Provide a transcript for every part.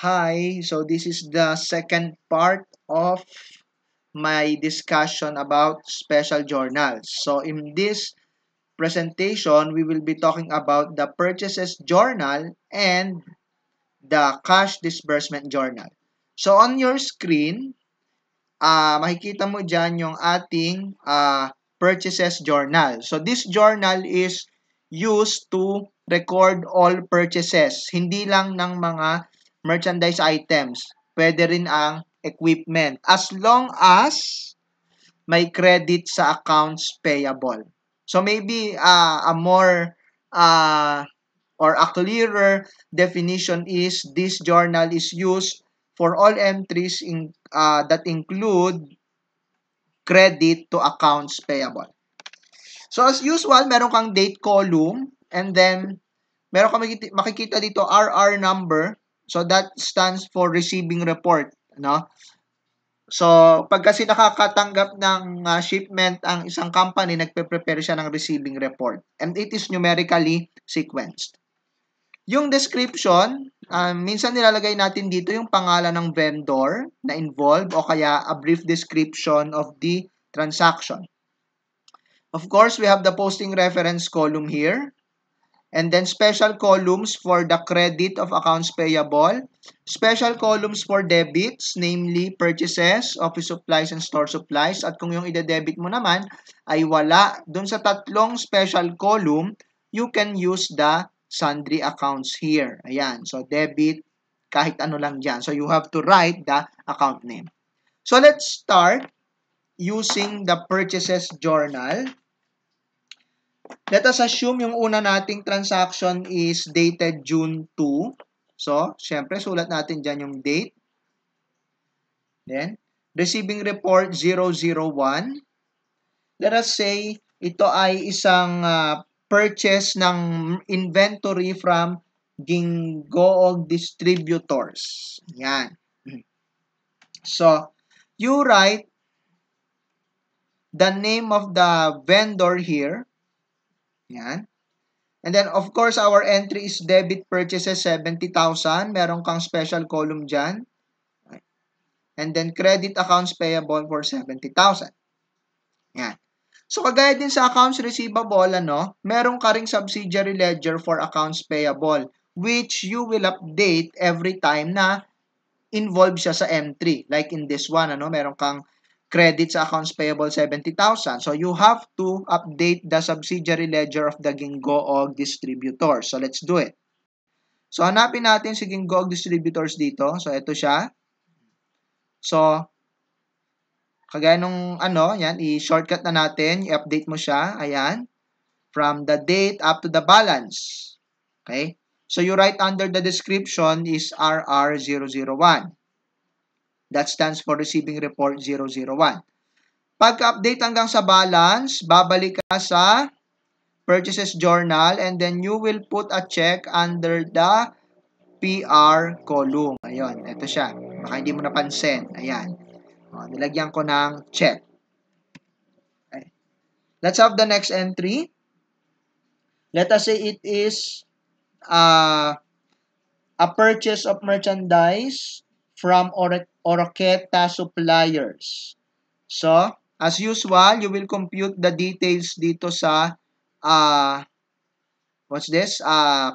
Hi, so this is the second part of my discussion about special journals. So in this presentation, we will be talking about the purchases journal and the cash disbursement journal. So on your screen, makikita mo dyan yung ating purchases journal. So this journal is used to record all purchases. Hindi lang ng mga merchandise items. Pwede rin ang equipment. As long as may credit sa accounts payable. So maybe a more or a clearer definition is this journal is used for all entries that include credit to accounts payable. So as usual, meron kang date column and then meron kang makikita dito RR number. So that stands for receiving report, no? So pag kasi nakakatanggap ng shipment ang isang company, nagpe-prepare siya ng receiving report and it is numerically sequenced. Yung description, minsan nilalagay natin dito yung pangalan ng vendor na involved o kaya a brief description of the transaction. Of course, we have the posting reference column here. And then special columns for the credit of accounts payable. Special columns for debits, namely purchases, office supplies, and store supplies. At kung yung ide-debit mo naman ay wala dun sa tatlong special column, you can use the sundry accounts here. Ayan. So, debit, kahit ano lang dyan. So, you have to write the account name. So, let's start using the purchases journal. Let us assume yung una nating transaction is dated June 2. So, syempre, sulat natin dyan yung date. Then, receiving report 001. Let us say, ito ay isang purchase ng inventory from Gingoog Distributors. Yan. So, you write the name of the vendor here. Yan. And then, of course, our entry is debit purchases 70,000. Meron kang special column dyan. And then, credit accounts payable for 70,000. Yan. So, kagaya din sa accounts receivable, meron ka ring subsidiary ledger for accounts payable, which you will update every time na involved siya sa entry. Like in this one, meron kang credit sa accounts payable 70,000. So, you have to update the subsidiary ledger of the Gingoog Distributors. So, let's do it. So, hanapin natin si Gingoog Distributors dito. So, ito siya. So, kagaya nung yan, i-shortcut na natin. I-update mo siya. Ayan. From the date up to the balance. Okay? So, you write under the description is RR001. That stands for Receiving Report 001. Pagka-update hanggang sa balance, babalik ka sa Purchases Journal and then you will put a check under the PR column. Ayun, ito siya. Baka hindi mo napansin. Ayan. O, nilagyan ko ng check. Okay. Let's have the next entry. Let us say it is a purchase of merchandise from Oroqueta Suppliers. So, as usual, you will compute the details dito sa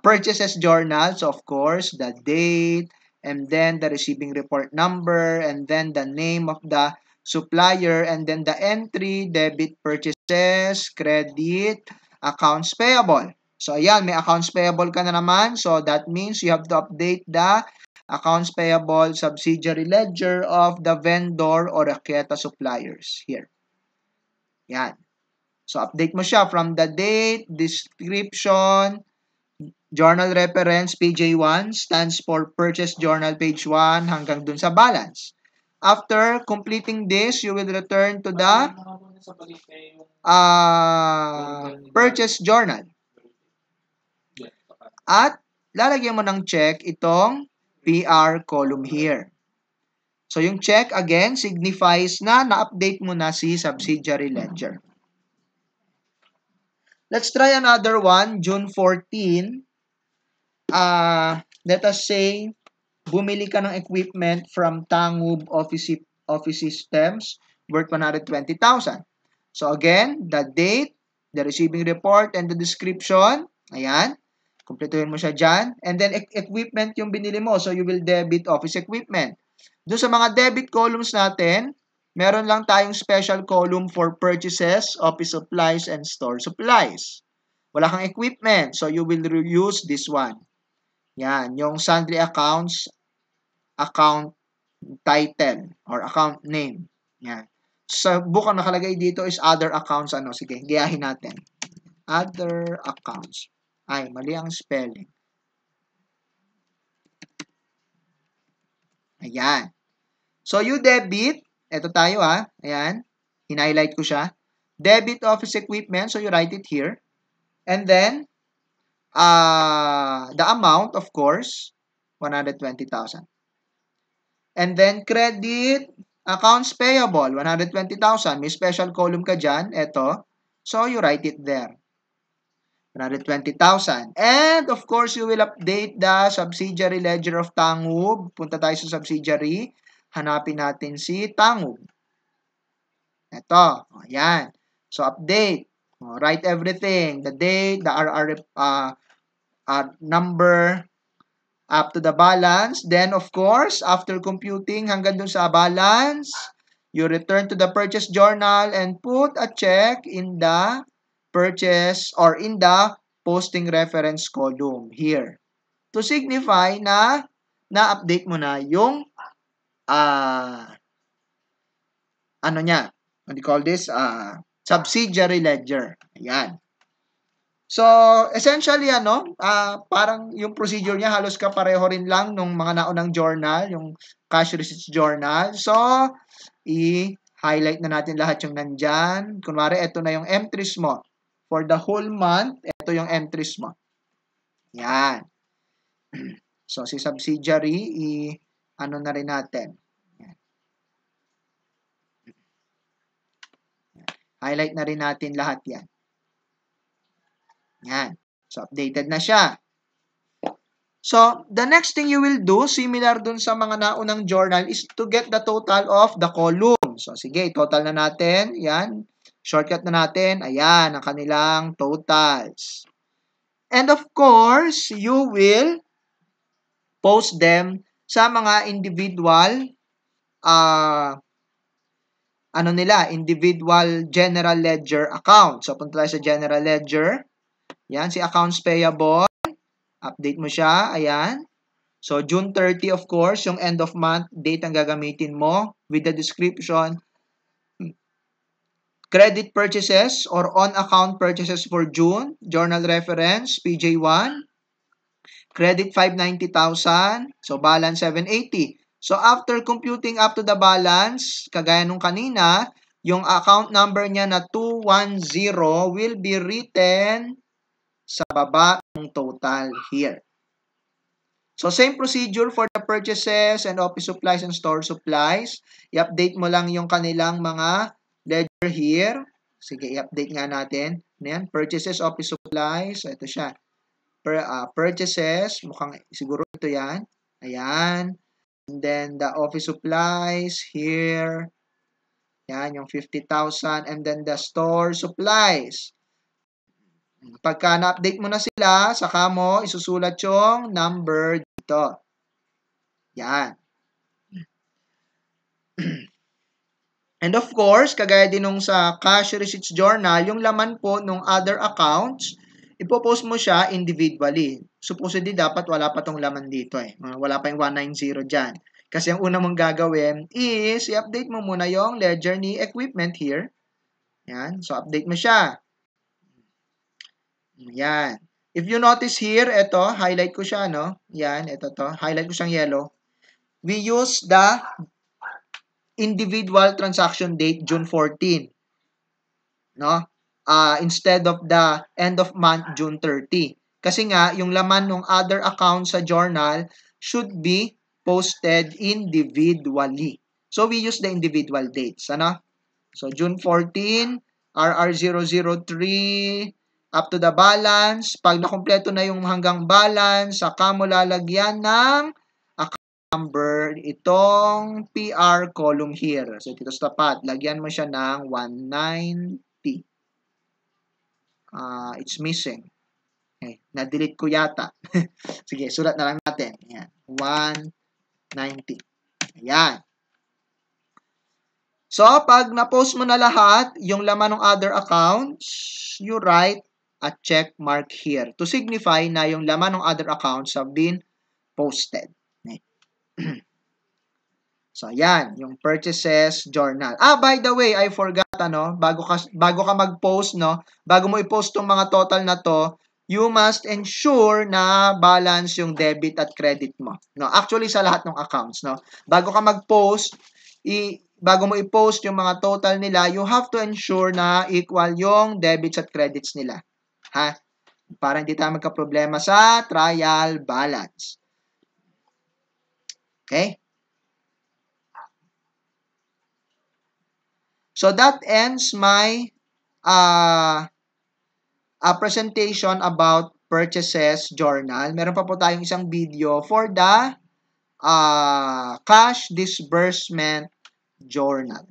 purchases journals, of course, the date, and then the receiving report number, and then the name of the supplier, and then the entry, debit purchases, credit, accounts payable. So, ayan, may accounts payable ka na naman. So, that means you have to update the accounts payable subsidiary ledger of the vendor or Oroqueta Suppliers here. Yan. So, update mo siya from the date, description, journal reference, PJ1, stands for Purchase Journal, page 1, hanggang dun sa balance. After completing this, you will return to the Purchase Journal. At lalagyan mo ng check itong PR column here. So, yung check, again, signifies na na-update mo na si subsidiary ledger. Let's try another one, June 14. Let us say, bumili ka ng equipment from Tangub Office Systems worth 120,000. So again, the date, the receiving report, and the description. Ayan. Kumpletuhin mo siya dyan. And then, equipment yung binili mo. So, you will debit office equipment. Doon sa mga debit columns natin, meron lang tayong special column for purchases, office supplies, and store supplies. Wala kang equipment. So, you will use this one. Yan. Yung sundry accounts, account title, or account name. Yan. Sa book ang nakalagay dito is other accounts. Sige, gayahin natin. Other accounts. Ay, mali ang spelling. Ayan. So, you debit. Ito tayo Ayan. Hin-highlight ko siya. Debit office equipment. So, you write it here. And then, the amount, of course, 120,000. And then, credit accounts payable, 120,000. May special column ka dyan. Ito. So, you write it there. 120,000. And, of course, you will update the subsidiary ledger of Tangub. Punta tayo sa subsidiary. Hanapin natin si Tangub. Ito. Ayan. So, update. Write everything. The date, the RR number, up to the balance. Then, of course, after computing hanggang dun sa balance, you return to the purchase journal and put a check in the purchase or in the posting reference column here to signify na na-update mo na yung what do you call this? Subsidiary ledger. Ayan. So, essentially, parang yung procedure niya halos kapareho rin lang nung mga naunang journal, yung cash receipts journal. So, i-highlight na natin lahat yung nandyan. Kunwari, ito na yung entries mo. For the whole month, ito yung entries mo. Yan. So, si subsidiary, na rin natin. Yan. Highlight na rin natin lahat yan. Yan. So, updated na siya. So, the next thing you will do, similar dun sa mga naunang journal, is to get the total of the column. So, sige, total na natin. Yan. Shortcut na natin. Ayan, ang kanilang totals. And of course, you will post them sa mga individual individual general ledger account. So, punta tayo sa general ledger. Yan, si accounts payable. Update mo siya. Ayan. So, June 30, of course, yung end of month date ang gagamitin mo with the description. Credit purchases or on-account purchases for June. Journal reference, PJ1. Credit 590,000. So, balance 780. So, after computing up to the balance, kagaya nung kanina, yung account number niya na 210 will be written sa baba ng total here. So, same procedure for the purchases and office supplies and store supplies. I-update mo lang yung kanilang mga ledger here. Sige, i-update nga natin. Ayan, purchases, office supplies. So, ito siya. Purchases, mukhang siguro ito yan. Ayan. And then, the office supplies here. Yan, yung 50,000. And then, the store supplies. Pagka na-update mo na sila, saka mo isusulat yung number dito. Yan. And of course, kagaya din nung sa cash receipts journal, yung laman po nung other accounts, ipopost mo siya individually. Supposedly, dapat wala pa tong laman dito Wala pa yung 190 dyan. Kasi ang una mong gagawin is, i-update mo muna yung ledger ni equipment here. Yan. So, update mo siya. Yan. If you notice here, ito, highlight ko siya, no? Yan, ito to. Highlight ko siyang yellow. We use the individual transaction date, June 14. No? Instead of the end of month, June 30. Kasi nga, yung laman ng other accounts sa journal should be posted individually. So, we use the individual dates. Ano? So, June 14, RR003, up to the balance. Pag nakumpleto na yung hanggang balance, saka mo lalagyan ng number itong PR column here. So, dito sa tapat, lagyan mo siya ng 190. It's missing. Okay, na-delete ko yata. Sige, sulat na lang natin. Ayan, 190. Ayan. So, pag na-post mo na lahat, yung laman ng other accounts, you write a check mark here to signify na yung laman ng other accounts have been posted. So, ayan, yung purchases journal. By the way, I forgot, bago ka mag-post, bago mo i-post tong mga total na to, you must ensure na balance yung debit at credit mo. Actually, sa lahat ng accounts, bago ka mag-post, bago mo i-post yung mga total nila, you have to ensure na equal yung debits at credits nila. Ha? Para hindi tayo magka-problema sa trial balance. Okay? So that ends my presentation about purchases journal. Meron pa po tayong isang video for the cash disbursement journal.